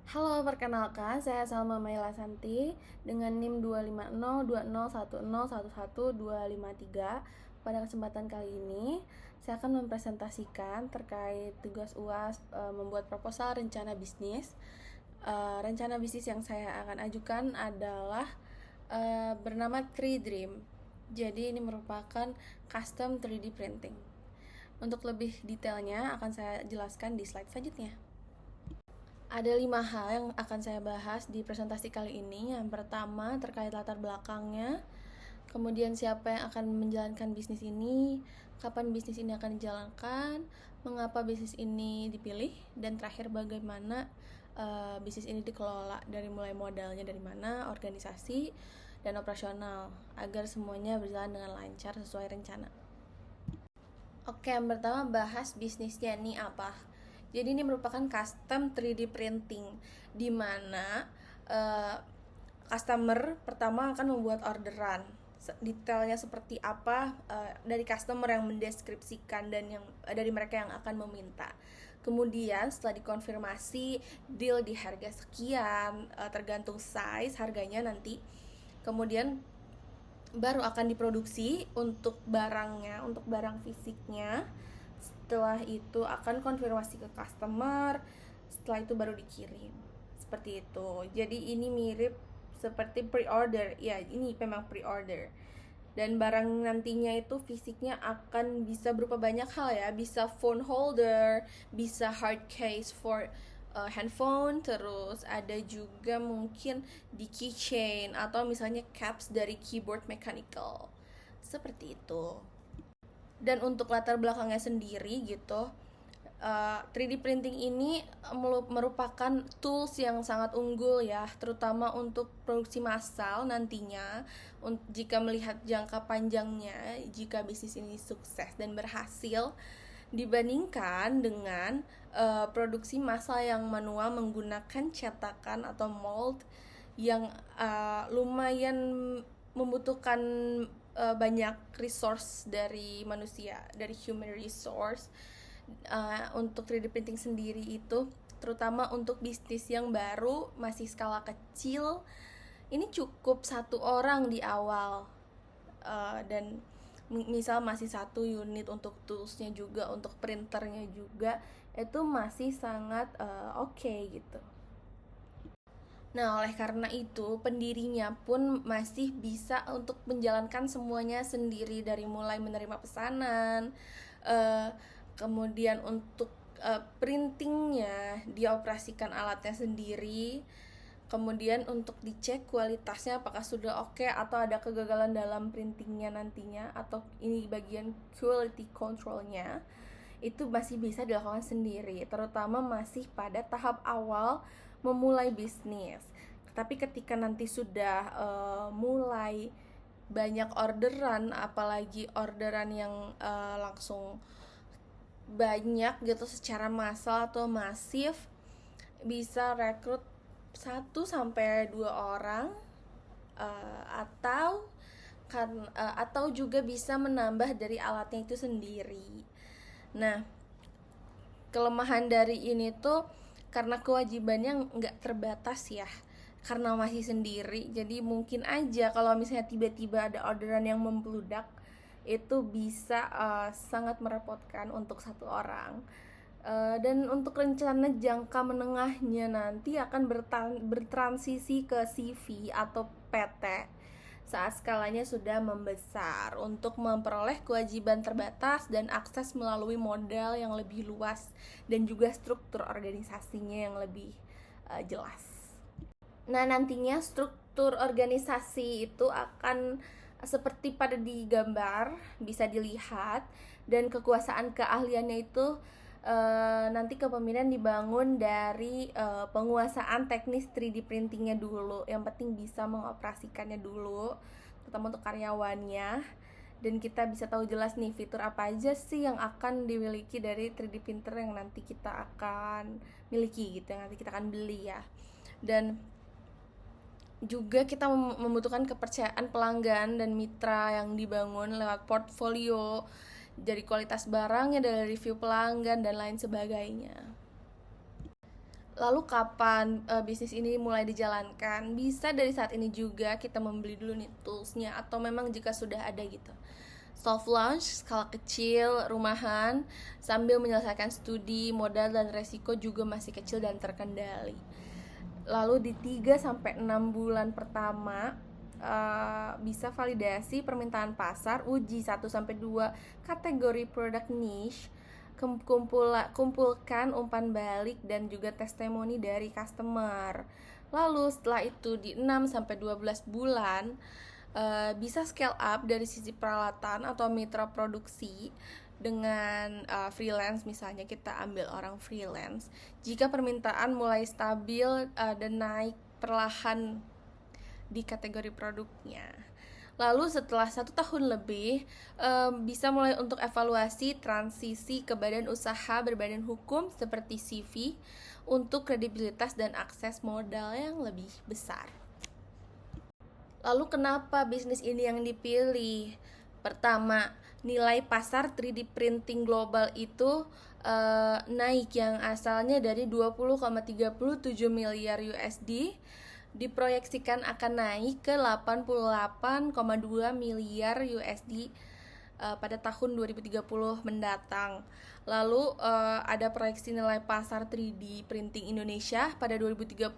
Halo, perkenalkan saya Salma Maila Santi dengan NIM 2502010111123. Pada kesempatan kali ini, saya akan mempresentasikan terkait tugas UAS membuat proposal rencana bisnis. Rencana bisnis yang saya akan ajukan adalah bernama 3Dream. Jadi ini merupakan custom 3D printing. Untuk lebih detailnya akan saya jelaskan di slide selanjutnya. Ada 5 hal yang akan saya bahas di presentasi kali ini. Yang pertama terkait latar belakangnya, kemudian siapa yang akan menjalankan bisnis ini, kapan bisnis ini akan dijalankan, mengapa bisnis ini dipilih, dan terakhir bagaimana bisnis ini dikelola, dari mulai modalnya dari mana, organisasi, dan operasional, agar semuanya berjalan dengan lancar sesuai rencana. Oke, yang pertama bahas bisnisnya ini apa. Jadi ini merupakan custom 3D printing, di mana customer pertama akan membuat orderan. Detailnya seperti apa dari customer yang mendeskripsikan dan yang dari mereka yang akan meminta. Kemudian setelah dikonfirmasi deal di harga sekian, tergantung size harganya nanti. Kemudian baru akan diproduksi untuk barangnya, untuk barang fisiknya. Setelah itu akan konfirmasi ke customer, setelah itu baru dikirim. Seperti itu. Jadi ini mirip seperti pre-order. Ya, ini memang pre-order. Dan barang nantinya itu fisiknya akan bisa berupa banyak hal ya. Bisa phone holder, bisa hard case for handphone, terus ada juga mungkin di keychain atau misalnya caps dari keyboard mechanical. Seperti itu. Dan untuk latar belakangnya sendiri gitu, 3D printing ini merupakan tools yang sangat unggul ya, terutama untuk produksi massal nantinya. Jika melihat jangka panjangnya, jika bisnis ini sukses dan berhasil, dibandingkan dengan produksi massal yang manual menggunakan cetakan atau mold yang lumayan membutuhkan banyak resource dari manusia, dari human resource. Untuk 3D printing sendiri itu, terutama untuk bisnis yang baru, masih skala kecil, ini cukup 1 orang di awal. Dan misal masih 1 unit untuk toolsnya juga, untuk printernya juga, itu masih sangat oke gitu. Nah, oleh karena itu, pendirinya pun masih bisa untuk menjalankan semuanya sendiri, dari mulai menerima pesanan, eh, kemudian untuk printingnya, dioperasikan alatnya sendiri, kemudian untuk dicek kualitasnya apakah sudah oke atau ada kegagalan dalam printingnya nantinya, atau ini bagian quality controlnya, itu masih bisa dilakukan sendiri, terutama masih pada tahap awal memulai bisnis. Tapi ketika nanti sudah mulai banyak orderan, apalagi orderan yang langsung banyak gitu secara massal atau masif, bisa rekrut 1 sampai 2 orang, atau juga bisa menambah dari alatnya itu sendiri. Nah, kelemahan dari ini tuh karena kewajibannya nggak terbatas ya, karena masih sendiri. Jadi mungkin aja kalau misalnya tiba-tiba ada orderan yang membludak, itu bisa sangat merepotkan untuk 1 orang. Dan untuk rencana jangka menengahnya nanti akan bertransisi ke CV atau PT saat skalanya sudah membesar, untuk memperoleh kewajiban terbatas dan akses melalui modal yang lebih luas, dan juga struktur organisasinya yang lebih jelas. Nah, nantinya struktur organisasi itu akan seperti pada di gambar bisa dilihat, dan kekuasaan keahliannya itu nanti kepemimpinan dibangun dari penguasaan teknis 3D printingnya dulu. Yang penting bisa mengoperasikannya dulu, terutama untuk karyawannya. Dan kita bisa tahu jelas nih fitur apa aja sih yang akan dimiliki dari 3D printer yang nanti kita akan miliki gitu, yang nanti kita akan beli ya. Dan juga kita membutuhkan kepercayaan pelanggan dan mitra yang dibangun lewat portfolio, dari kualitas barangnya, dari review pelanggan, dan lain sebagainya. Lalu kapan bisnis ini mulai dijalankan? Bisa dari saat ini juga kita membeli dulu nih toolsnya, atau memang jika sudah ada gitu. Soft launch, skala kecil, rumahan, sambil menyelesaikan studi, modal dan resiko juga masih kecil dan terkendali. Lalu di 3-6 bulan pertama bisa validasi permintaan pasar, uji 1-2 kategori produk niche, kumpulkan umpan balik dan juga testimoni dari customer. Lalu setelah itu di 6-12 bulan bisa scale up dari sisi peralatan atau mitra produksi dengan freelance, misalnya kita ambil orang freelance. Jika permintaan mulai stabil dan naik perlahan di kategori produknya. Lalu setelah 1 tahun lebih bisa mulai untuk evaluasi transisi ke badan usaha berbadan hukum seperti CV untuk kredibilitas dan akses modal yang lebih besar. Lalu kenapa bisnis ini yang dipilih? Pertama, nilai pasar 3D printing global itu naik, yang asalnya dari 20,37 miliar USD diproyeksikan akan naik ke 88,2 miliar USD pada tahun 2030 mendatang. Lalu ada proyeksi nilai pasar 3D printing Indonesia pada 2030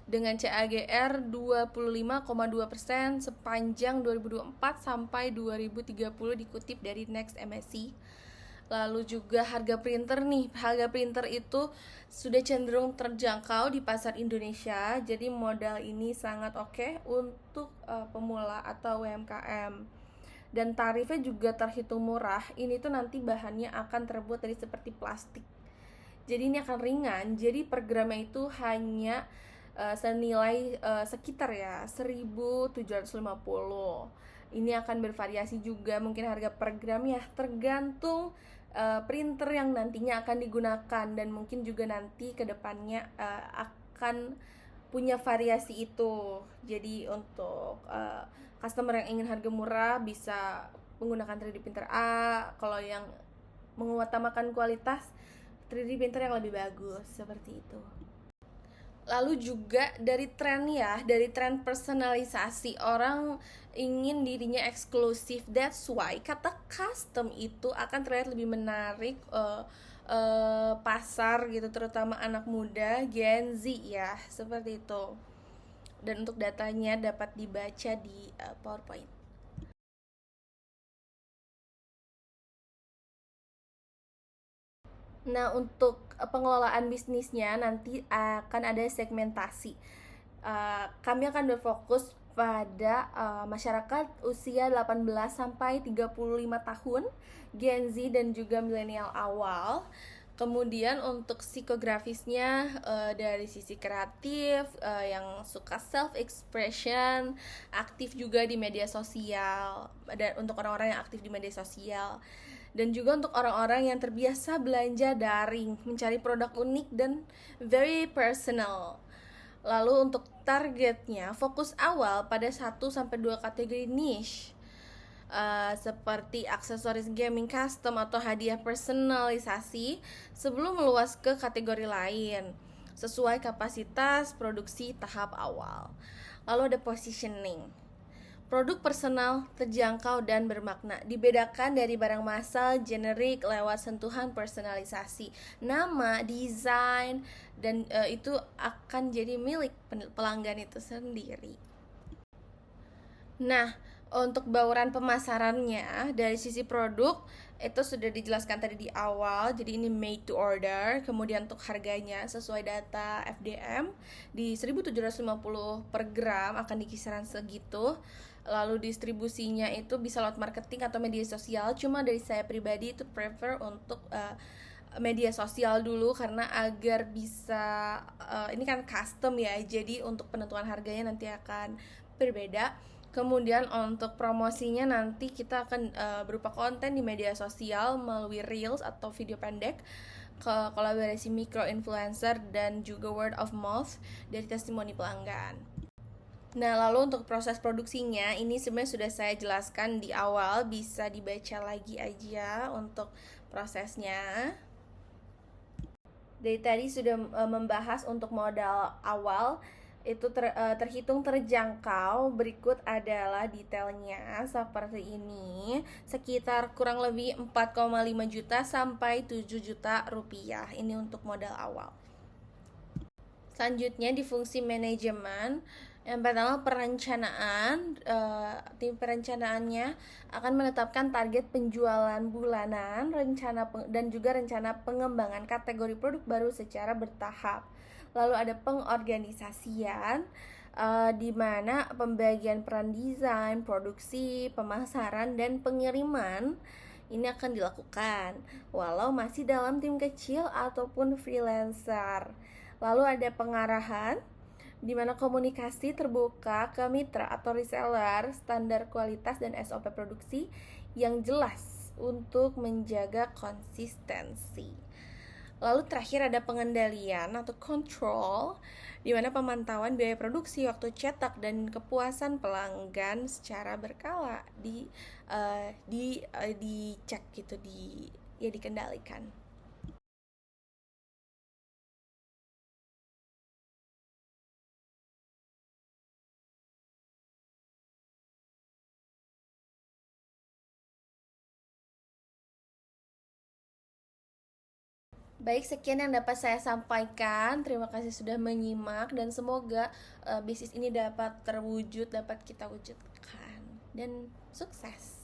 dengan CAGR 25,2% sepanjang 2024 sampai 2030 dikutip dari Next MSC. Lalu juga harga printer nih, harga printer itu sudah cenderung terjangkau di pasar Indonesia, jadi modal ini sangat oke untuk pemula atau UMKM. Dan tarifnya juga terhitung murah. Ini tuh nanti bahannya akan terbuat dari seperti plastik, jadi ini akan ringan. Jadi per gramnya itu hanya senilai sekitar ya 1.750. Ini akan bervariasi juga mungkin harga per gram ya, tergantung printer yang nantinya akan digunakan, dan mungkin juga nanti kedepannya akan punya variasi itu. Jadi untuk customer yang ingin harga murah bisa menggunakan 3D printer A, kalau yang mengutamakan kualitas 3D printer yang lebih bagus, seperti itu. Lalu juga dari tren personalisasi, orang ingin dirinya eksklusif. That's why kata custom itu akan terlihat lebih menarik pasar gitu, terutama anak muda Gen Z ya, seperti itu. Dan untuk datanya dapat dibaca di PowerPoint. Nah, untuk pengelolaan bisnisnya nanti akan ada segmentasi. Kami akan berfokus pada masyarakat usia 18 sampai 35 tahun, Gen Z dan juga milenial awal. Kemudian untuk psikografisnya dari sisi kreatif, yang suka self expression, aktif juga di media sosial, dan untuk orang-orang yang aktif di media sosial, dan juga untuk orang-orang yang terbiasa belanja daring, mencari produk unik dan very personal. Lalu untuk targetnya, fokus awal pada 1-2 kategori niche, seperti aksesoris gaming custom atau hadiah personalisasi, sebelum meluas ke kategori lain sesuai kapasitas produksi tahap awal. Lalu ada positioning. Produk personal, terjangkau, dan bermakna, dibedakan dari barang massal generik lewat sentuhan personalisasi, nama, desain, dan itu akan jadi milik pelanggan itu sendiri. Nah, untuk bauran pemasarannya dari sisi produk itu sudah dijelaskan tadi di awal. Jadi ini made to order. Kemudian untuk harganya sesuai data FDM di 1.750 per gram, akan di kisaran segitu. Lalu distribusinya itu bisa lewat marketing atau media sosial. Cuma dari saya pribadi itu prefer untuk media sosial dulu, karena agar bisa ini kan custom ya, jadi untuk penentuan harganya nanti akan berbeda. Kemudian untuk promosinya nanti kita akan berupa konten di media sosial melalui reels atau video pendek, kolaborasi micro influencer, dan juga word of mouth dari testimoni pelanggan. Nah, lalu untuk proses produksinya ini sebenarnya sudah saya jelaskan di awal, bisa dibaca lagi aja untuk prosesnya. Dari tadi sudah membahas untuk modal awal itu terhitung terjangkau. Berikut adalah detailnya seperti ini, sekitar kurang lebih 4,5 juta sampai 7 juta rupiah. Ini untuk modal awal. Selanjutnya di fungsi manajemen, yang pertama perencanaan. Tim perencanaannya akan menetapkan target penjualan bulanan, dan juga rencana pengembangan kategori produk baru secara bertahap. Lalu ada pengorganisasian, di mana pembagian peran desain, produksi, pemasaran, dan pengiriman ini akan dilakukan walau masih dalam tim kecil ataupun freelancer. Lalu ada pengarahan, di mana komunikasi terbuka ke mitra atau reseller, standar kualitas dan SOP produksi yang jelas untuk menjaga konsistensi. Lalu terakhir ada pengendalian atau control, di mana pemantauan biaya produksi, waktu cetak, dan kepuasan pelanggan secara berkala dicek gitu, dikendalikan. Baik, sekian yang dapat saya sampaikan. Terima kasih sudah menyimak dan semoga bisnis ini dapat terwujud, dapat kita wujudkan dan sukses.